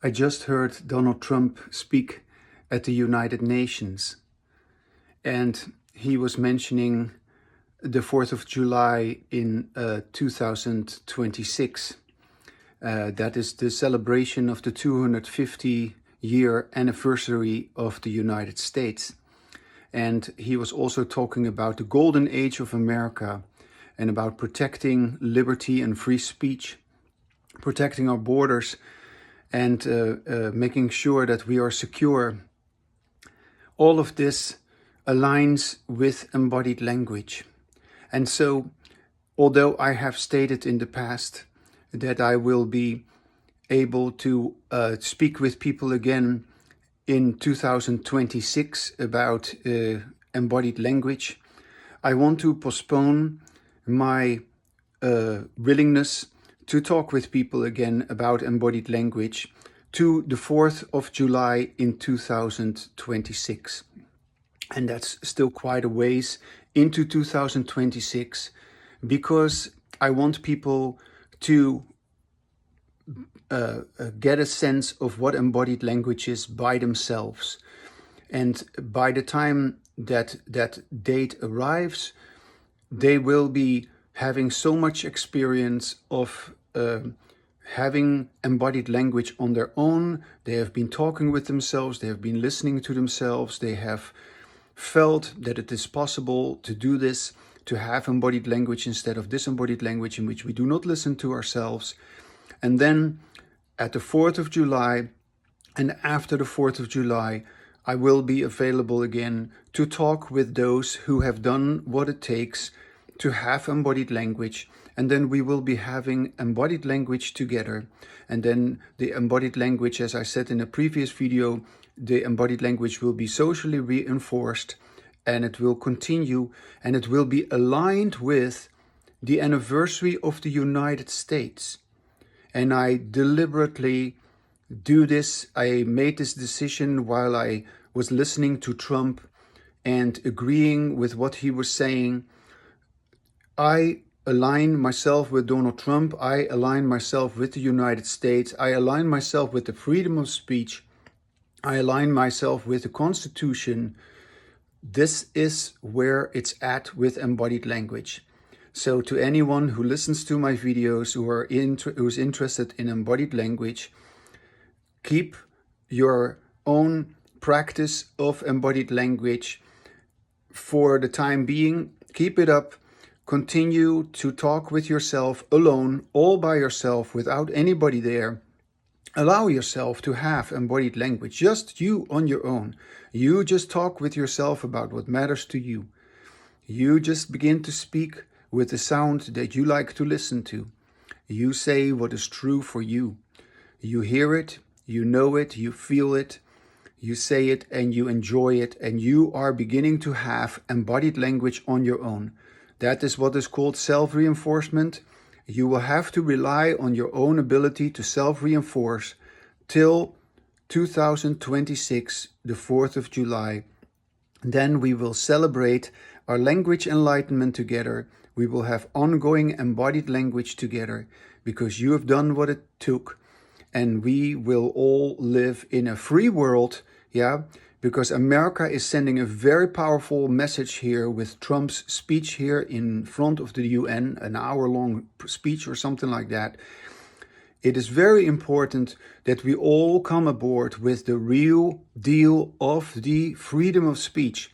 I just heard Donald Trump speak at the United Nations, and he was mentioning the 4th of July in 2026. That is the celebration of the 250-year anniversary of the United States. And he was also talking about the golden age of America and about protecting liberty and free speech, protecting our borders, and making sure that we are secure. All of this aligns with embodied language. And so, although I have stated in the past that I will be able to speak with people again in 2026 about embodied language, I want to postpone my willingness to talk with people again about embodied language to the 4th of July in 2026. And that's still quite a ways into 2026, because I want people to get a sense of what embodied language is by themselves. And by the time that date arrives, they will be having so much experience of having embodied language on their own. They have been talking with themselves, they have been listening to themselves, they have felt that it is possible to do this, to have embodied language instead of disembodied language in which we do not listen to ourselves. And then at the 4th of July and after the 4th of July, I will be available again to talk with those who have done what it takes to have embodied language. And then we will be having embodied language together. And then the embodied language, as I said in a previous video, the embodied language will be socially reinforced, and it will continue, and it will be aligned with the anniversary of the United States. And I deliberately do this. I made this decision while I was listening to Trump and agreeing with what he was saying. I align myself with Donald Trump. I align myself with the United States. I align myself with the freedom of speech. I align myself with the Constitution. This is where it's at with embodied language. So to anyone who listens to my videos, who's interested in embodied language, keep your own practice of embodied language for the time being. Keep it up. Continue to talk with yourself alone, all by yourself, without anybody there. Allow yourself to have embodied language, just you on your own. You just talk with yourself about what matters to you. You just begin to speak with the sound that you like to listen to. You say what is true for you. You hear it, you know it, you feel it, you say it and you enjoy it, and you are beginning to have embodied language on your own. That is what is called self-reinforcement. You will have to rely on your own ability to self-reinforce till 2026, the 4th of July. Then we will celebrate our language enlightenment together. We will have ongoing embodied language together, because you have done what it took, and we will all live in a free world, because America is sending a very powerful message here with Trump's speech here in front of the UN, an hour-long speech or something like that. It is very important that we all come aboard with the real deal of the freedom of speech.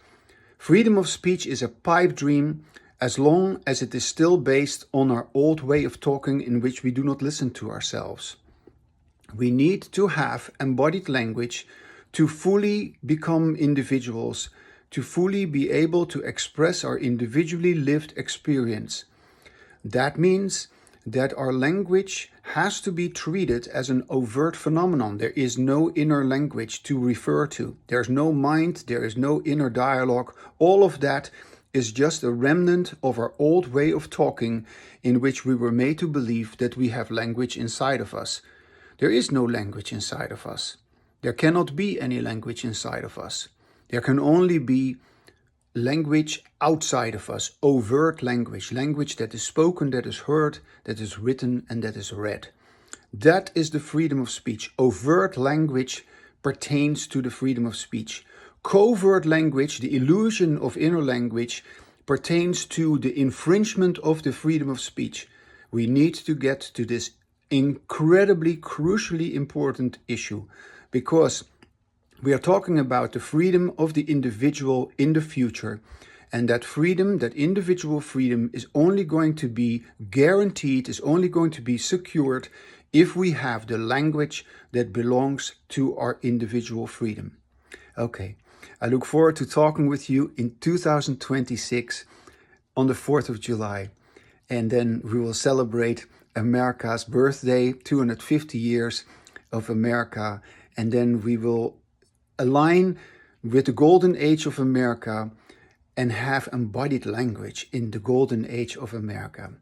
Freedom of speech is a pipe dream as long as it is still based on our old way of talking in which we do not listen to ourselves. We need to have embodied language to fully become individuals, to fully be able to express our individually lived experience. That means that our language has to be treated as an overt phenomenon. There is no inner language to refer to. There's no mind, there is no inner dialogue. All of that is just a remnant of our old way of talking, in which we were made to believe that we have language inside of us. There is no language inside of us. There cannot be any language inside of us. There can only be language outside of us, overt language, language that is spoken, that is heard, that is written, and that is read. That is the freedom of speech. Overt language pertains to the freedom of speech. Covert language, the illusion of inner language, pertains to the infringement of the freedom of speech. We need to get to this incredibly, crucially important issue, because we are talking about the freedom of the individual in the future. And that freedom, that individual freedom, is only going to be guaranteed, is only going to be secured if we have the language that belongs to our individual freedom. Okay, I look forward to talking with you in 2026 on the 4th of July. And then we will celebrate America's birthday, 250 years of America. And then we will align with the golden age of America and have embodied language in the golden age of America.